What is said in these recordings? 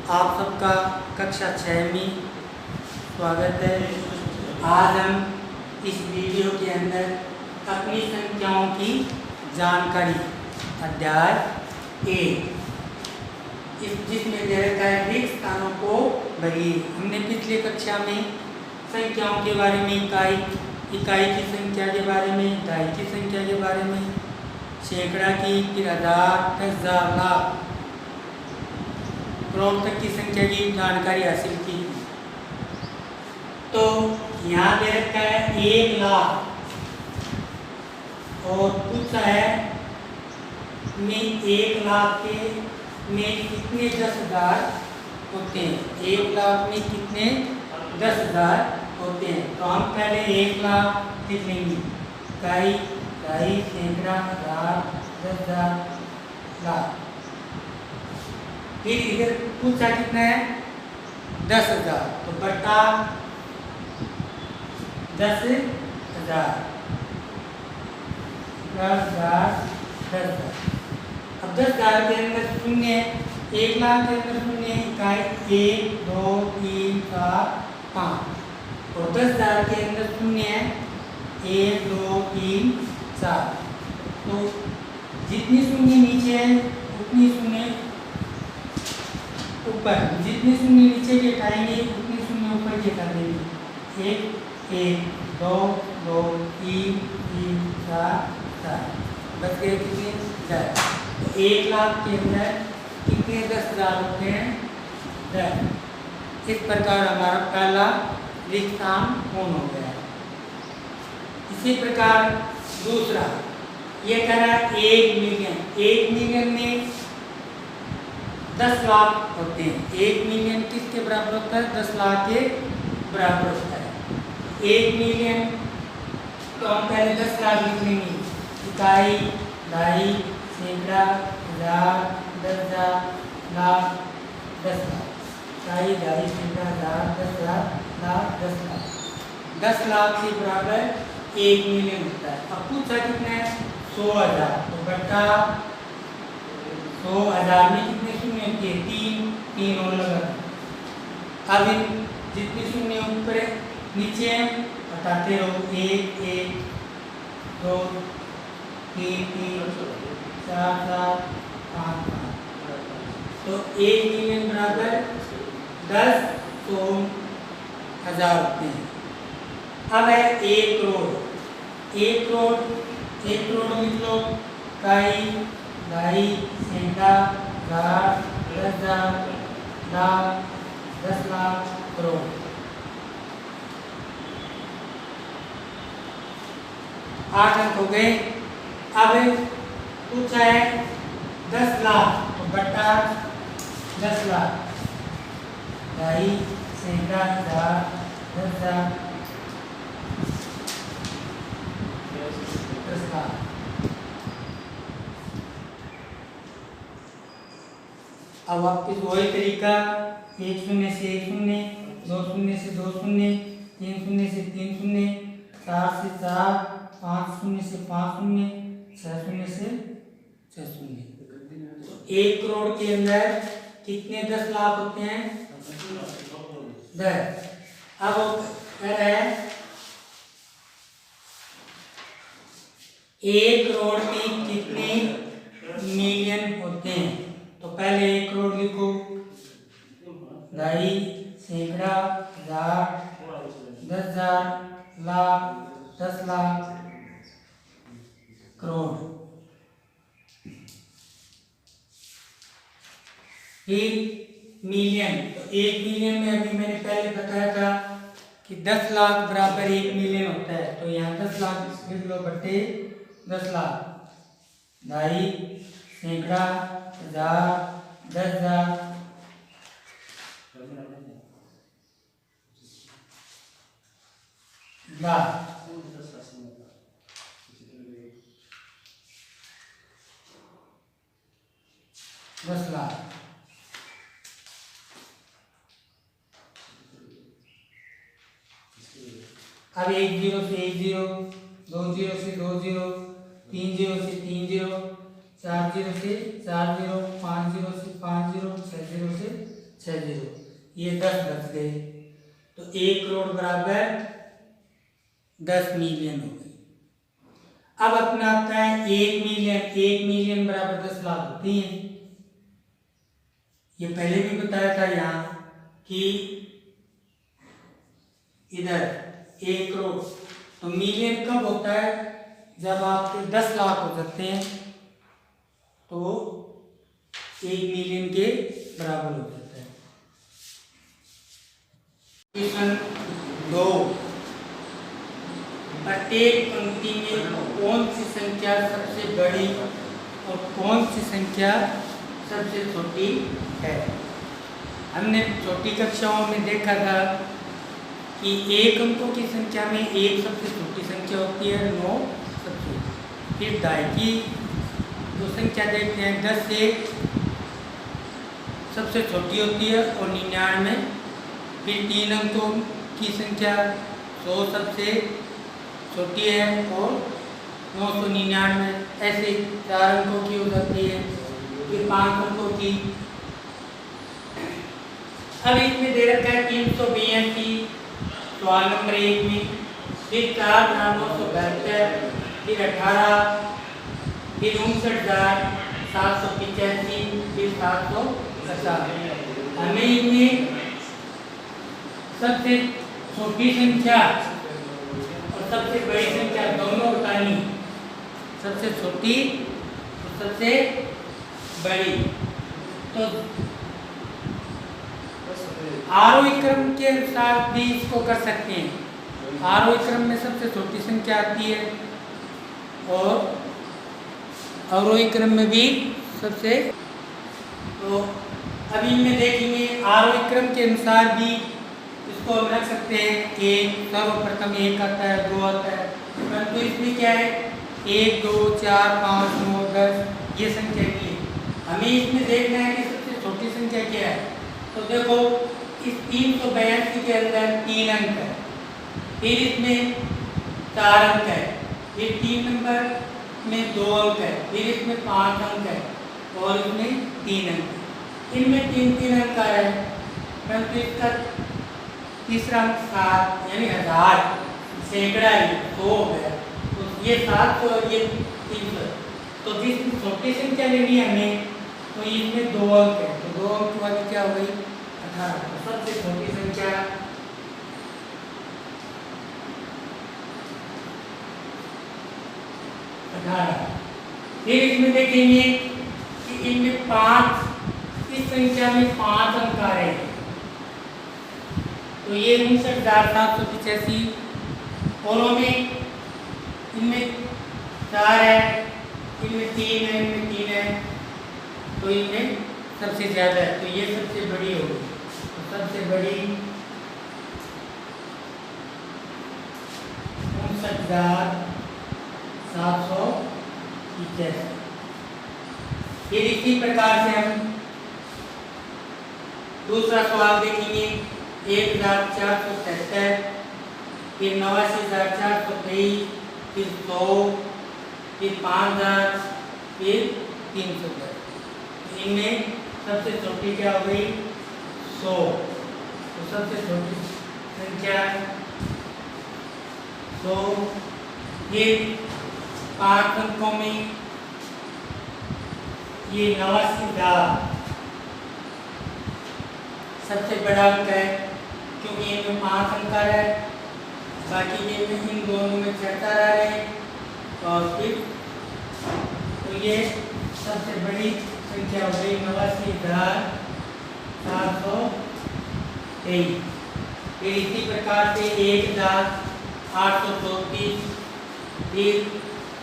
आप सबका कक्षा 6 में स्वागत है। आज हम इस वीडियो के अंदर अपनी संख्याओं की जानकारी अध्याय 1 जिसमें दे रखा है रिक्त स्थानों को भरिए। हमने पिछले कक्षा में संख्याओं के बारे में इकाई की संख्या के बारे में, दहाई की संख्या के बारे में, सैकड़ा की, फिर हजार, 10,000, लाख, करोड़ तक की संख्या की जानकारी हासिल की। तो यहाँ दे रखा है 1 लाख और पूछा है में 1 लाख के में कितने 10,000 होते हैं। 1 लाख में कितने 10,000 होते हैं। तो हम पहले 1 लाख लिख लेंगे। इकाई, दहाई, सैकड़ा, हजार, 10,000, लाख। फिर इधर पूछा कितना है 10,000, तो बटा 10,000, 10,000, 10,000। अब 10,000 के अंदर शून्य है, 1 लाख के अंदर शून्य है। इकाई 1, 2, 3, 4, 5 और 10,000 के अंदर शून्य है 1, 2, 3, 4। तो जितनी शून्य नीचे है उतनी शून्य ऊपर, जितनी शून्य नीचे के हटाएंगे उतनी शून्य ऊपर के कर देंगे। 1, 1, 2, 2, 3, 3, 4, 4 बच गए कितने 10। तो 1 लाख के अंदर कितने 10,000 होते हैं 10। इस प्रकार हमारा पहला रिक्त स्थान पूर्ण हो गया। इसी प्रकार दूसरा ये कह रहा है 1 मिलियन। 1 मिलियन में 10 लाख होते हैं। 1 मिलियन किसके बराबर होता है 10 लाख के बराबर होता है। 1 मिलियन तो हम पहले 10 लाख लिख लेंगे। इकाई, दहाई, सैकड़ा, हजार, 10,000, लाख, 10 लाख। इकाई, दहाई, सैकड़ा, हजार, 10,000, लाख, 10 लाख। 10 लाख के बराबर 1 मिलियन होता है। अब पूछा कितना है 100,000, तो बटा 100,000 में कितने शून्य होते हैं 3, 3 और लगा। अब इन जितनी शून्य ऊपर नीचे हटाते रहो। 1, 1, 2, 3, 3, 4, 4, 5, 5। तो 1 मिलियन बराबर 10, 100,000 होते हैं। अब है 1 करोड़। 1 करोड़ लिख लो। इकाई, दहाई, सैकड़ा, हजार, 10,000, लाख, 10 लाख, करोड़। आठ अंक हो गए। अब पूछा है 10 लाख, तो बटा 10 लाख। दहाई, सैकड़ा, हजार, 10,000, 10 लाख। अब वापिस वही तरीका, 1 शून्य से 1 शून्य, 2 शून्य से 2 शून्य, 3 शून्य से 3 शून्य, 4 से 4, 5 शून्य से 5 शून्य, 6 शून्य से 6 शून्य। तो 1 करोड़ के अंदर कितने 10 लाख होते हैं 10। अब कह रहा है 1 करोड़ में कितने मिलियन होते हैं। तो पहले 1 करोड़ लिखो। दहाई, सैकड़ा, हजार, 10,000, लाख, 10 लाख, करोड़। फिर मिलियन। तो 1 मिलियन में अभी मैंने पहले बताया था कि 10 लाख बराबर 1 मिलियन होता है। तो यहाँ 10 लाख लिख लो बटे 10 लाख। दहाई, सैकड़ा, हजार, 10,000, लाख। दस लाख। अब 1 0 से 1 0, 2 0 से 2 0, 3 0 से 3 0, 4 0 से 4 0, 5 0 से 5 0, 6 0 से 0, ये 10 बच गए, तो 1 करोड़ बराबर 10 मिलियन हो गई। अब अपना आता है 1 मिलियन बराबर 10 लाख होती हैं। ये पहले भी बताया था यहाँ कि इधर 1 करोड़, तो मिलियन कब होता है, जब आपके 10 लाख हो जाते हैं तो 1 मिलियन के बराबर हो जाता है। क्वेश्चन 2, प्रत्येक पंक्ति में कौन सी संख्या सबसे बड़ी और कौन सी संख्या सबसे छोटी है। हमने छोटी कक्षाओं में देखा था कि 1 अंकों की संख्या में 1 सबसे छोटी संख्या होती है, 9 सबसे, फिर 2 की जो संख्या देखते हैं 10 से सबसे छोटी होती है और 99, फिर 3 अंकों की संख्या 100 सबसे छोटी है और 999, ऐसे 4 अंकों की हो जाती है, फिर 5 अंकों की। अब इसमें दे रखा है 382 सवाल नंबर 1 में, फिर 4,972, फिर 18, फिर 59,785, फिर 750। हमें इनमें सबसे छोटी संख्या और सबसे बड़ी संख्या दोनों बतानी, सबसे छोटी और सबसे बड़ी। तो आरोही क्रम के अनुसार भी इसको कर सकते हैं। आरोही क्रम में सबसे छोटी संख्या आती है और अवरोही क्रम में भी सबसे। तो अभी इनमें देखेंगे आरोही क्रम के अनुसार भी इसको हम रख सकते हैं। 1 सर्वप्रथम 1 आता है, 2 आता है, परंतु इसमें क्या है 1, 2, 4, 5, 9, 10 ये संख्या की है। हमें इसमें देखना है कि सबसे छोटी संख्या क्या है। तो देखो इस 382 के अंदर 3 अंक है, फिर इसमें 4 अंक है, फिर 3 नंबर में 2 अंक है, फिर इसमें 5 अंक है और इसमें 3 अंक है। इनमें 3 अंक आ रहा है, परंतु इसका तीसरा अंक 7 यानी 1000 सैकड़ा 100 हो गया। तो ये 700 और ये 300। तो जिस छोटी संख्या लेनी है हमें, तो इसमें 2 अंक है, तो 2 अंक वाली क्या हो गई 18। तो सबसे छोटी संख्या 18। फिर इसमें देखेंगे कि इनमें 5, इस संख्या में 5 अंक आ रहे हैं, तो ये 59,785। औरों में इनमें 4 है, इनमें 3 है, इनमें 3 है, तो इनमें सबसे ज़्यादा है, तो ये सबसे बड़ी होगी। तो सबसे बड़ी 59,785। फिर इसी प्रकार से हम दूसरा सवाल देखेंगे। 1,477, फिर 89,423, फिर 100, फिर 5,000, फिर 310। इनमें सबसे छोटी क्या हो गई 100। तो सबसे छोटी संख्या 100। फिर 5 अंकों में ये 89,000 सबसे बड़ा अंक है, क्योंकि इनमें 5 अंक आ रहा है, बाकी ये इन दोनों में चढ़ता रहा है। और फिर तो ये सबसे बड़ी संख्या हो गई 89,723। फिर इसी प्रकार से 1,834, फिर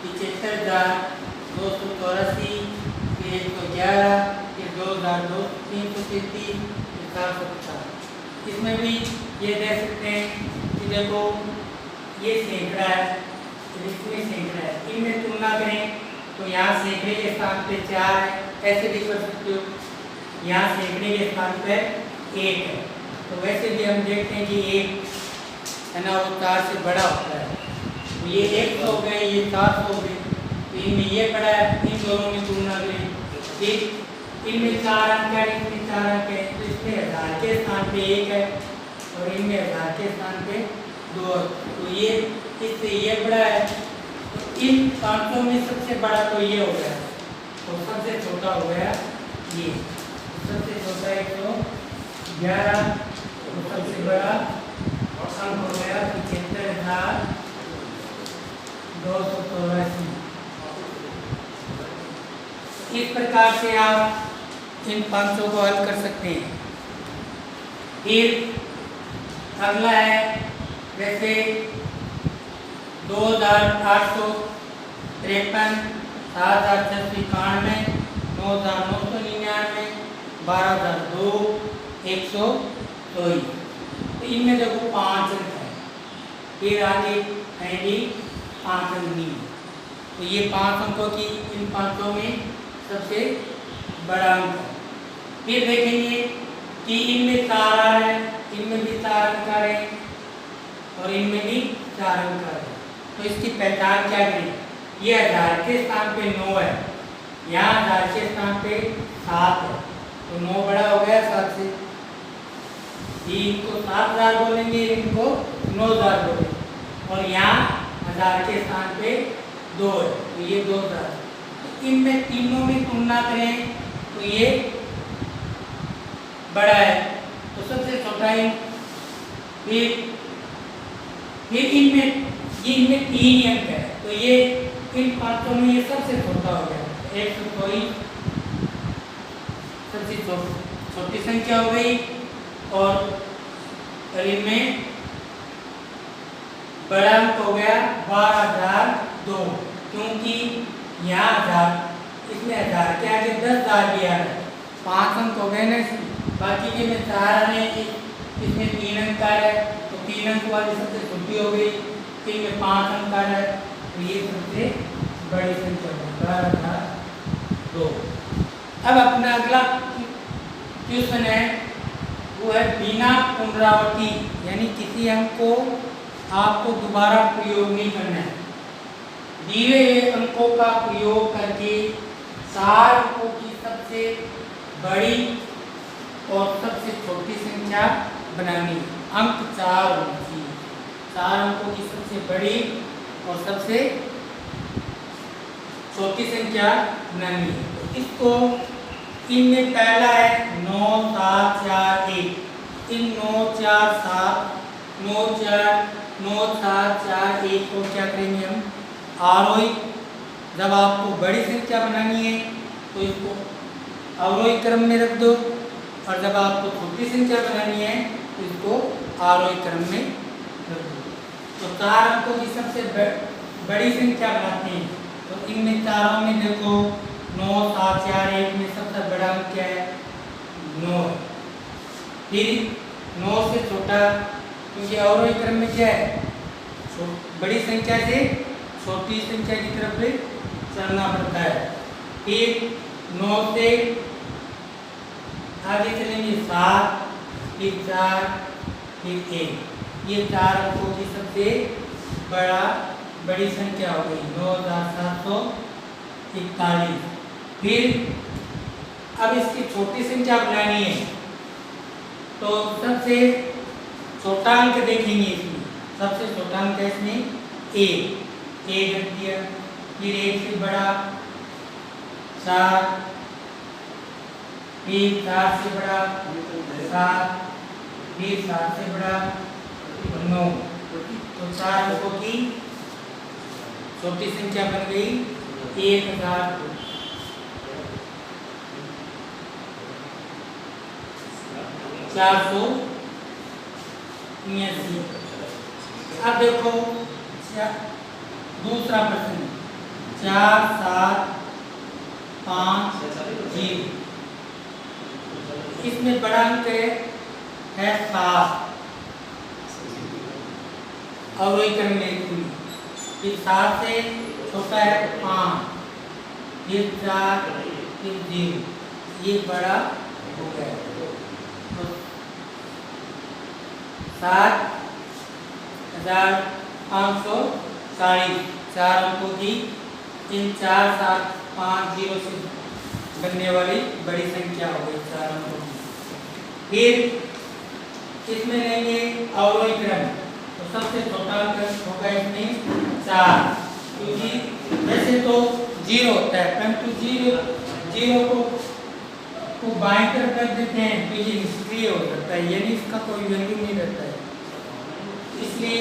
75,284, फिर 111, फिर 2,333, 450। इसमें भी ये देख सकते हैं कि देखो ये सैकड़ा है, इसमें सैकड़ा है, इनमें तुलना करें तो यहाँ सैकड़े के स्थान पे 4 है, ऐसे भी कर सकते हो। यहाँ सैकड़े के स्थान पे 1 है, तो वैसे भी हम देखते हैं कि 1 है ना वो 4 से बड़ा होता है। तो ये 100 हो गए, ये 400 हो गए, तो इनमें ये बड़ा है, इन दोनों में तुलना करें। फिर इनमें 4 अंक है, इसमें 4 अंक है, तो इसमें 1000 के स्थान पे 1 है और इनमें 1000 के स्थान पे 2। तो ये इससे ये बड़ा है, तो इन 500 में सबसे बड़ा तो ये हो गया, तो सबसे छोटा हो गया ये, सबसे छोटा 111, तो सबसे बड़ा अंक हो गया 75,284। इस प्रकार से आप इन 500 को हल कर सकते हैं। फिर अगला है वैसे 2853, 7691, 9999, 12002, 124। तो इनमें देखो 5 अंक है, फिर आगे है भी 5 अंक नहीं, तो ये 5 अंकों की इन 500 में सबसे बड़ा अंक है। फिर देखेंगे कि इनमें 4 आ रहे हैं, इनमें भी 4 अंक आ रहे हैं और इनमें भी 4 अंक आ रहे हैं, तो इसकी पहचान क्या करें? ये 1000 के स्थान पे 9 है, यहाँ 1000 के स्थान पे 7 है, तो 9 बड़ा हो गया 7 से, इनको 7000 बोलेंगे, इनको 9000 बोलेंगे, और यहाँ 1000 के स्थान पे 2 है, तो ये 2000। तो इनमें तीनों में तुलना करें तो ये बड़ा है, तो सबसे छोटा है। फिर इनमें 3 अंक है, तो ये इन 500 में ये सबसे छोटा हो गया, 124 सबसे छोटी संख्या हो गई, और इनमें बड़ा अंक हो गया 12002, क्योंकि यहाँ 1000, इसमें 1000 के आगे 10,000 भी आ रहा है, 5 अंक हो गए ना, बाकी के में 4 आ रहे हैं, इसमें 3 अंक आ रहा है, तो 3 अंक वाली सबसे छोटी हो गई, फिर में 5 अंक आ रहा है, तो ये सबसे बड़ी संख्या हो गई 12002। अब अपना अगला क्वेश्चन है, वो है बिना पुनरावृत्ति, यानी किसी अंक को आपको दोबारा प्रयोग नहीं करना है, दिए हुए अंकों का प्रयोग करके 4 अंकों की सबसे बड़ी और सबसे छोटी संख्या बनानी है। अंक 4 होनी चाहिए, 4 अंकों की सबसे बड़ी और सबसे छोटी संख्या बनानी है। तो इसको इनमें पहला है 9 7 4 1, इन 9 4 7 9 4 9 7 4 1 को क्या करेंगे हम? आरोही, जब आपको बड़ी संख्या बनानी है तो इसको अवरोही क्रम में रख दो, और जब आपको छोटी संख्या बनानी है तो इसको आरोही क्रम में रख दो। तो 4 अंकों की सबसे बड़ी संख्या बनाते हैं, तो इनमें चारों में देखो 9 7 4 1 में सबसे बड़ा अंक क्या है? 9 है। फिर 9 से छोटा, क्योंकि अवरोही क्रम में क्या है? बड़ी संख्या से छोटी संख्या की तरफ से चलना पड़ता है। फिर 9 से आगे चलेंगे 7, फिर 4, फिर 1, ये 4 अंकों की सबसे बड़ी संख्या हो गई 9741। फिर अब इसकी छोटी संख्या बनानी है, तो सबसे छोटा अंक देखेंगे, इसमें सबसे छोटा अंक है इसमें 1 रख दिया, फिर 1 से बड़ा 4, फिर 4 से बड़ा 7, फिर 7 से बड़ा 9, तो 4 अंकों की छोटी संख्या बन गई 1489। अब देखो दूसरा प्रश्न 4 7 5 0, इसमें बड़ा अंक है 7, अवरोही क्रम में, फिर 7 से छोटा है 5, फिर 4, फिर 0, ये बड़ा हो गया। तो 7540, 4 अंकों की इन 4 7 5 0 से बनने वाली बड़ी संख्या हो गई 4 अंकों की। फिर इसमें लेंगे अवरोही क्रम, तो सबसे छोटा अंक होगा इसमें 4, क्योंकि वैसे तो 0 होता है, परंतु 0 को बाएं तरफ रख देते हैं तो ये निष्क्रिय हो जाता है, यानी इसका कोई वैल्यू नहीं रहता है, इसलिए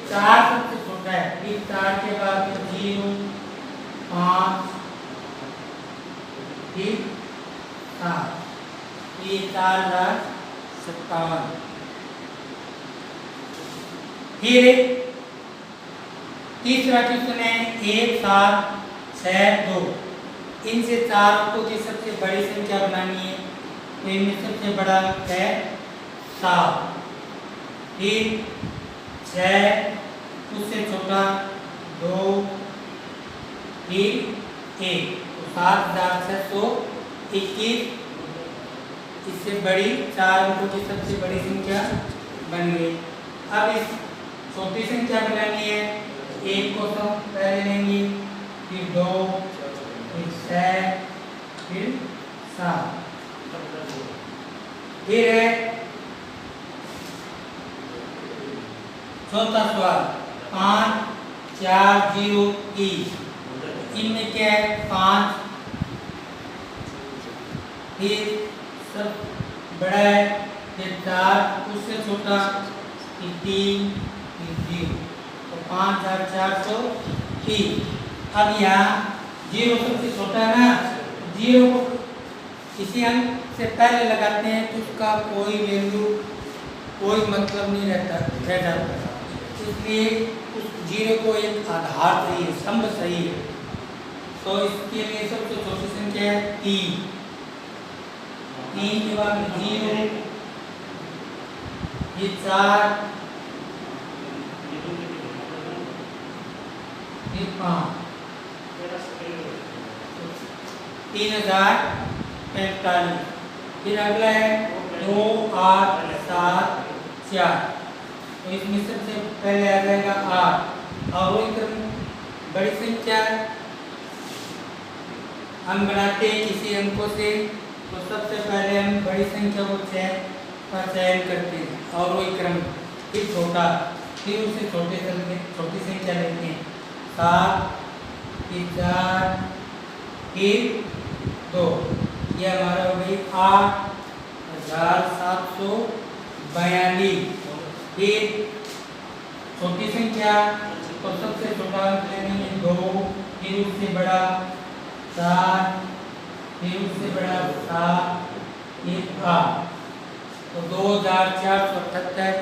4 सबसे छोटा है। फिर 4 के बाद 0, 5, फिर 7, ये 4057। फिर तीसरा क्वेश्चन है 1, 7, 6, 2। इनसे 4 अंकों की सबसे बड़ी संख्या बनानी है, तो इनमें सबसे बड़ा है 7, फिर 6, उससे छोटा 2, फिर 1, तो 7621। इससे बड़ी 4 अंकों की सबसे बड़ी संख्या बन गई। अब इस छोटी संख्या बनानी है, 1 को तो पहले लेंगे, फिर 2, फिर 6, फिर 7। फिर है चौथा सवाल 5, 4, 0, 3। इनमें क्या है 5, फिर सब बड़ा है, फिर 4, उससे छोटा, फिर 3, फिर 0, तो 5403। अब यहाँ 0 सबसे छोटा है ना, 0 को किसी अंक से पहले लगाते हैं तो उसका कोई वैल्यू, कोई मतलब नहीं रह जाता, इसलिए उस 0 को एक आधार चाहिए, स्तंभ चाहिए। तो इसके लिए सबसे छोटी संख्या है 3, 3 के बाद 0, ये 4, ये 5, 3045। फिर अगला है 2, 8, 7, 4, तो इसमें सबसे पहले आ जाएगा 8। और बड़ी संख्या हम बनाते हैं किसी अंकों से, तो सबसे पहले हम बड़ी संख्या को का चयन करते हैं और वही क्रम, फिर छोटा, फिर उसे छोटी संख्या लेते हैं, 7, फिर 4, फिर 2, यह हमारा हो गई 8742। फिर छोटी संख्या तो सबसे छोटा अंक लेंगे 2, फिर उससे बड़ा 4, फिर उससे बड़ा 7, फिर 8, तो 2478।